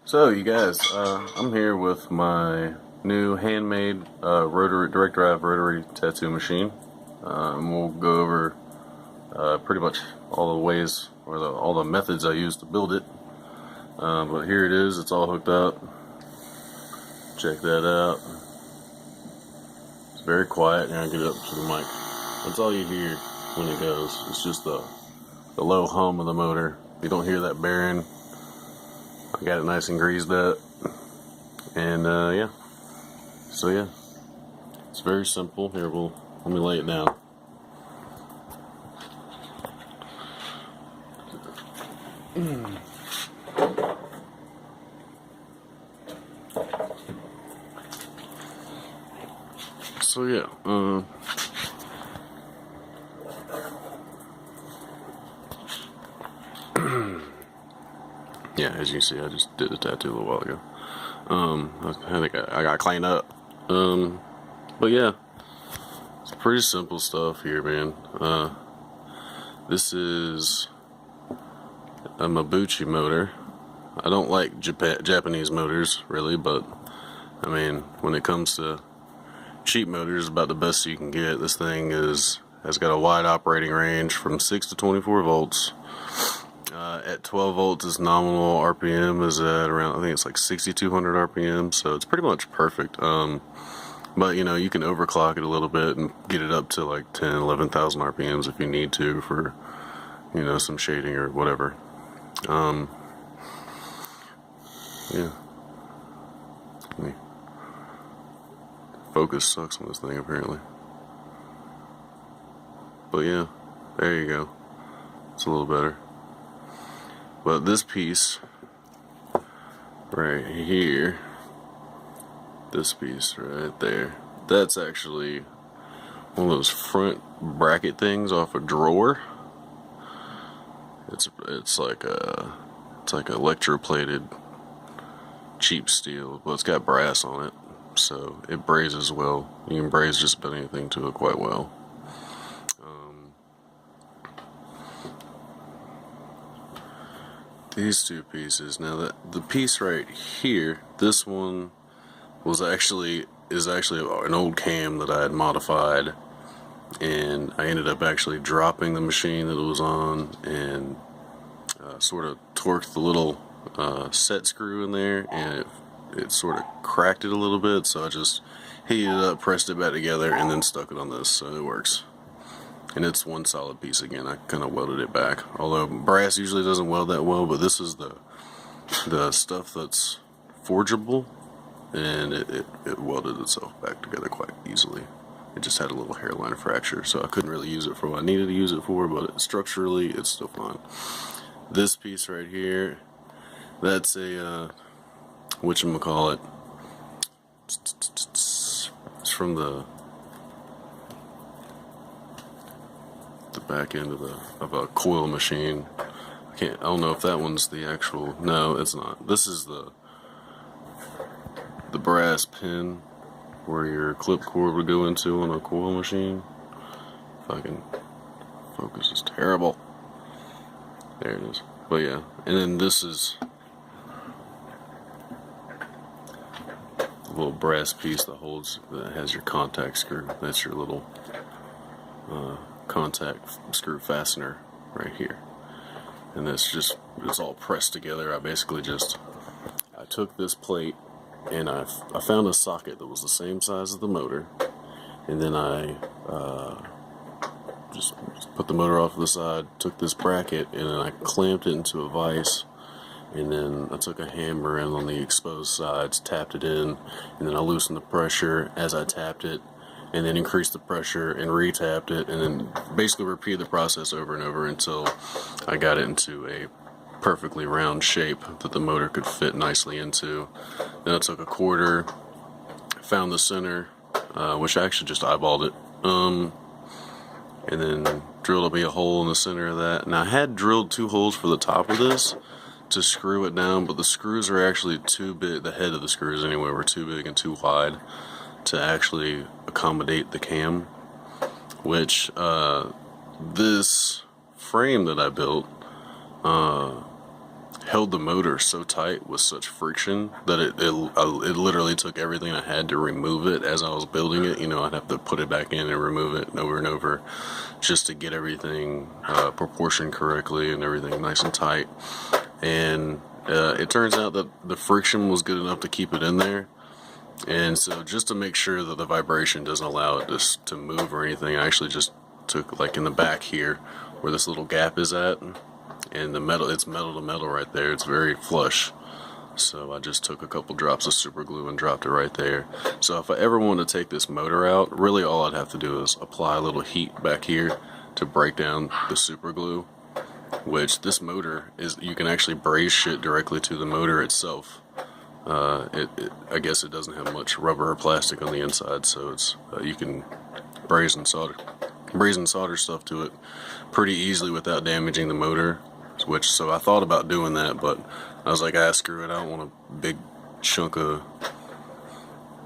So, you guys, I'm here with my new handmade rotary direct drive rotary tattoo machine. We'll go over pretty much all the ways or all the methods I use to build it. But here it is. It's all hooked up. Check that out. It's very quiet. Now I get up to the mic. That's all you hear when it goes. It's just the low hum of the motor. You don't hear that bearing. I got it nice and greased up, and yeah, so yeah, it's very simple. Here, let me lay it down. So yeah, yeah, as you can see, I just did the tattoo a little while ago. I think I got cleaned up. But yeah, it's pretty simple stuff here, man. This is a Mabuchi motor. I don't like Japanese motors, really, but I mean, when it comes to cheap motors, about the best you can get. This thing has got a wide operating range from 6 to 24 volts. At 12 volts, its nominal RPM is at around, I think it's like 6,200 RPM, so it's pretty much perfect. But you know, you can overclock it a little bit and get it up to like 10, 11,000 RPMs if you need to for, you know, some shading or whatever. Yeah. Focus sucks on this thing apparently. But yeah, there you go. It's a little better. But this piece right here, this piece right there, that's actually one of those front bracket things off a drawer. It's like electroplated cheap steel, but it's got brass on it, so it brazes well. You can braze just about anything to it quite well. These two pieces. Now that the piece right here, this one is actually an old cam that I had modified, and I ended up actually dropping the machine that it was on and sort of torqued the little set screw in there, and it sort of cracked it a little bit. So I just heated it up, pressed it back together, and then stuck it on this, so it works. And it's one solid piece again. I kind of welded it back. Although brass usually doesn't weld that well, but this is the stuff that's forgeable, and it welded itself back together quite easily. It just had a little hairline fracture, so I couldn't really use it for what I needed to use it for, but structurally it's still fine. This piece right here, that's a whatchamacallit. It's from the back end of a coil machine. I don't know if that one's the actual. No, it's not. This is the brass pin where your clip cord would go into on a coil machine. If I can focus, is terrible. There it is. But yeah, and then this is a little brass piece that has your contact screw. That's your little contact screw fastener right here, and it's all pressed together. I took this plate and I found a socket that was the same size as the motor, and then I just put the motor off to the side, took this bracket, and then I clamped it into a vise, and then I took a hammer and on the exposed sides tapped it in, and then I loosened the pressure as I tapped it, and then increased the pressure and re-tapped it, and then basically repeated the process over and over until I got it into a perfectly round shape that the motor could fit nicely into. Then I took a quarter, found the center, which I actually just eyeballed it, and then drilled me a hole in the center of that. And I had drilled 2 holes for the top of this to screw it down, but the screws are actually too big. The head of the screws anyway were too big and too wide to actually accommodate the cam, which this frame that I built held the motor so tight with such friction that it literally took everything I had to remove it as I was building it. You know, I'd have to put it back in and remove it over and over just to get everything proportioned correctly and everything nice and tight. And it turns out that the friction was good enough to keep it in there. And so just to make sure that the vibration doesn't allow it to move or anything, I actually just took, like in the back here where this little gap is at, and the metal, it's metal to metal right there, it's very flush. So I just took a couple drops of super glue and dropped it right there. So if I ever want to take this motor out, really all I'd have to do is apply a little heat back here to break down the super glue, which this motor is, you can actually braze shit directly to the motor itself. I guess it doesn't have much rubber or plastic on the inside, so it's you can braze and solder stuff to it pretty easily without damaging the motor. So I thought about doing that, but I was like, screw it, I don't want a big chunk of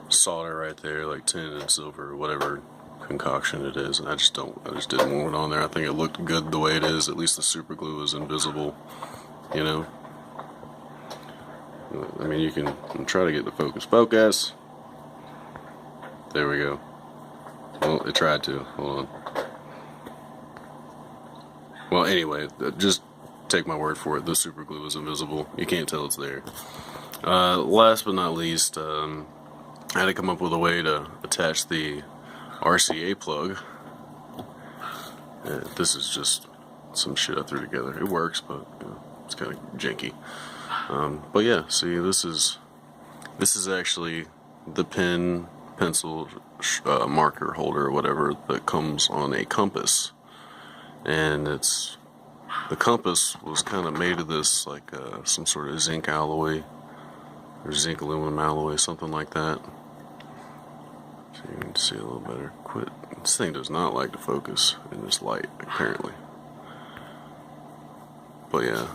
solder right there, like tin and silver or whatever concoction it is, and I just didn't want it on there. I think it looked good the way it is. At least the super glue is invisible, you know. I mean, you can try to get the focus. There we go. Well, it tried to. Hold on. Well, anyway, just take my word for it. The super glue is invisible. You can't tell it's there. Last but not least, I had to come up with a way to attach the RCA plug. This is just some shit I threw together. It works, but you know, it's kind of janky. But yeah, see, this is actually the pencil marker holder or whatever that comes on a compass, and the compass was kind of made of this, like some sort of zinc alloy or zinc aluminum alloy, something like that. So you can see a little better. This thing does not like to focus in this light, apparently. But yeah,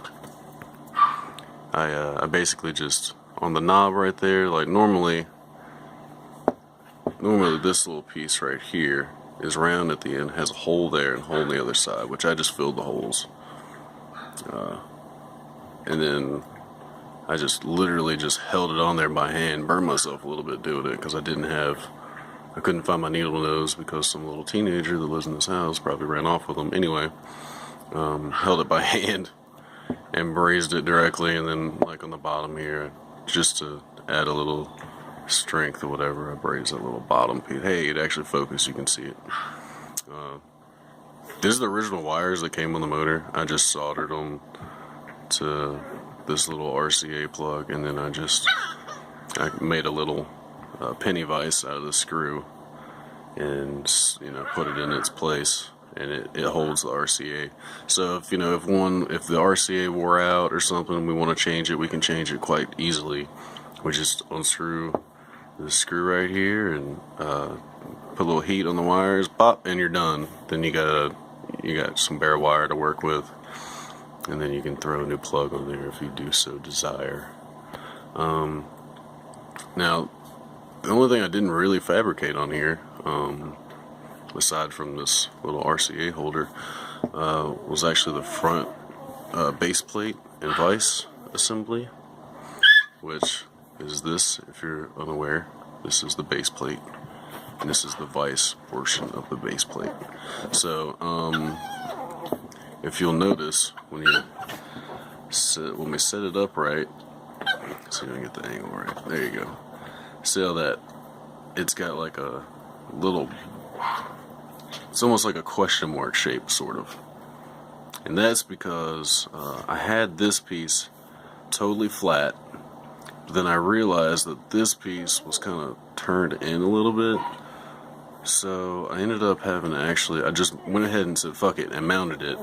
I basically just, on the knob right there, like normally this little piece right here is round at the end, has a hole there and a hole on the other side, which I just filled the holes. And then I just literally just held it on there by hand, burned myself a little bit doing it because I couldn't find my needle nose because some little teenager that lives in this house probably ran off with them. Anyway, held it by hand and brazed it directly, and then like on the bottom here, just to add a little strength or whatever, I brazed that little bottom piece. Hey, it actually focused, you can see it. These are the original wires that came on the motor. I just soldered them to this little RCA plug, and then I made a little Pennywise out of the screw, and you know, put it in its place, and it holds the RCA. So if the RCA wore out or something, we want to change it, we can change it quite easily. We just unscrew the screw right here and put a little heat on the wires, pop, and you're done. Then you got some bare wire to work with, and then you can throw a new plug on there if you do so desire. Now, the only thing I didn't really fabricate on here, aside from this little RCA holder, was actually the front base plate and vise assembly, which is this. If you're unaware, this is the base plate, and this is the vise portion of the base plate. So, if you'll notice, when we set it up right, see if I can get the angle right. There you go. See how that it's got like a little, it's almost like a question mark shape, sort of. And that's because I had this piece totally flat, but then I realized that this piece was kind of turned in a little bit. So I ended up having to I just went ahead and said fuck it and mounted it.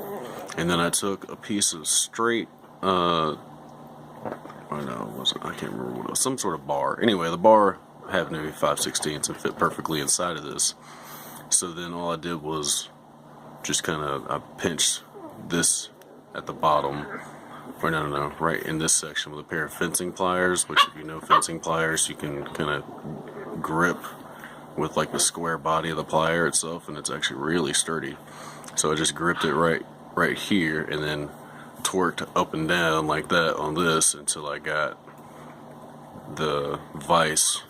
And then I took a piece of straight, I can't remember what it was, some sort of bar. Anyway, the bar happened to be 5/16 and fit perfectly inside of this. So then all I did was just I pinched this at the bottom, or no, right in this section with a pair of fencing pliers, which if you know fencing pliers, you can kind of grip with like the square body of the plier itself, and it's actually really sturdy. So I just gripped it right here, and then torqued up and down like that on this until I got the vise,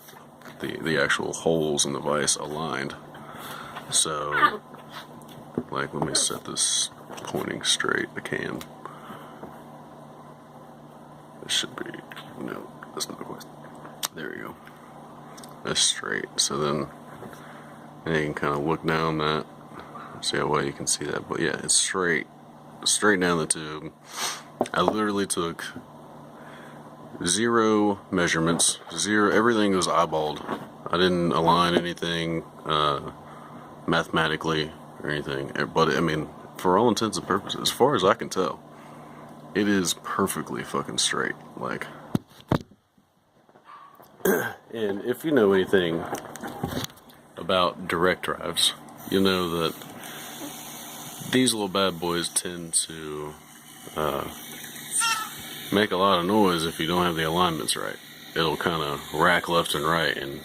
the actual holes in the vise aligned. So, like, let me set this pointing straight, the cam. It should be, no, that's not quite. There we go. That's straight. So then you can kind of look down that, see how well you can see that. But yeah, it's straight down the tube. I literally took 0 measurements, 0, everything was eyeballed. I didn't align anything mathematically or anything. But I mean, for all intents and purposes, as far as I can tell, it is perfectly fucking straight. Like, and if you know anything about direct drives, you know that these little bad boys tend to make a lot of noise if you don't have the alignments right. It'll kind of rack left and right and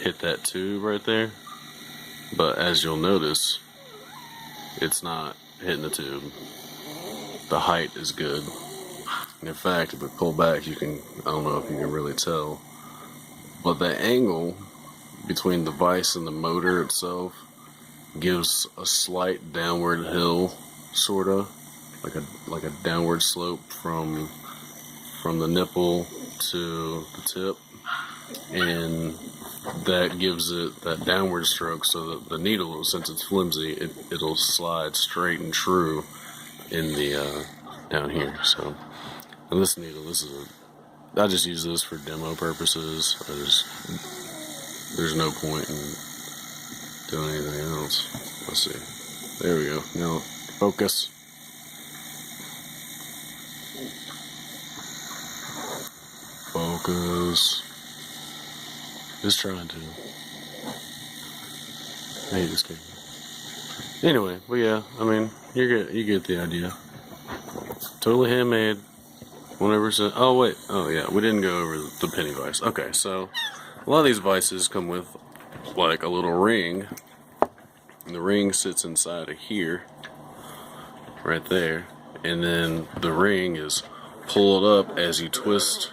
hit that tube right there. But as you'll notice, it's not hitting the tube. The height is good. And in fact, if we pull back, you can, I don't know if you can really tell, but the angle between the vise and the motor itself gives a slight downward hill, sorta, like a downward slope from the nipple to the tip, and that gives it that downward stroke so that the needle, since it's flimsy, it'll slide straight and true in the down here. So, and this needle, I just use this for demo purposes. There's no point in doing anything else. Let's see. There we go. Now focus. Focus. Just trying to. I hate this camera. Anyway, but yeah, I mean, you get the idea. Totally handmade. Whenever it's oh wait, oh yeah, we didn't go over the Pennywise. Okay, so a lot of these vices come with like a little ring, and the ring sits inside of here, right there, and then the ring is pulled up as you twist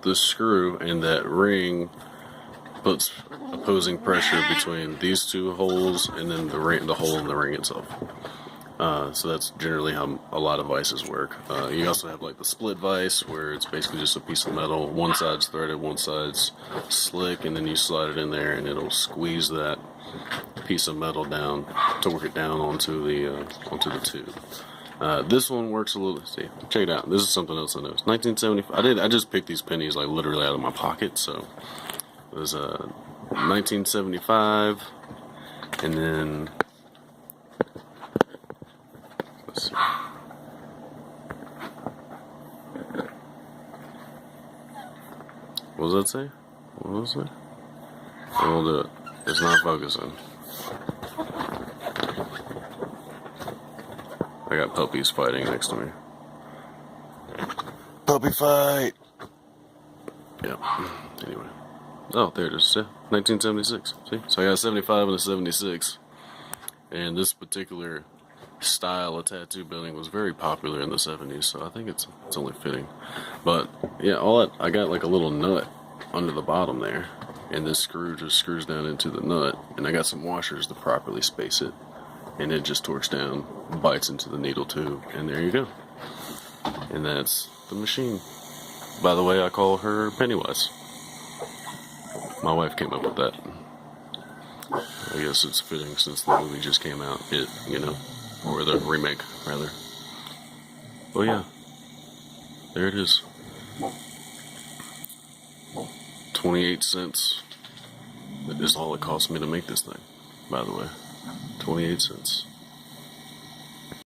the screw, and that ring puts opposing pressure between these two holes and then the hole in the ring itself. So that's generally how a lot of vices work. You also have like the split vise, where it's basically just a piece of metal. One side's threaded, one side's slick, and then you slide it in there and it'll squeeze that piece of metal down, torque it down onto the tube. This one works a little. See, check it out. This is something else I noticed. 1975. I just picked these pennies like literally out of my pocket. So it was 1975, and then let's see. What does that say? What does it say? I won't do it. It's not focusing. I got puppies fighting next to me. Puppy fight! Yeah. Anyway. Oh, there it is. Yeah. 1976. See? So I got a 75 and a 76. And this particular style of tattoo building was very popular in the 70s, so I think it's only fitting. But yeah, I got like a little nut under the bottom there, and this screw just screws down into the nut, and I got some washers to properly space it, and it just torques down, bites into the needle tube, and there you go. And that's the machine. By the way, I call her Pennywise. My wife came up with that. I guess it's fitting since the movie just came out. Or the remake, rather. Well, yeah. There it is. 28 cents is all it cost me to make this thing, by the way. 28 cents.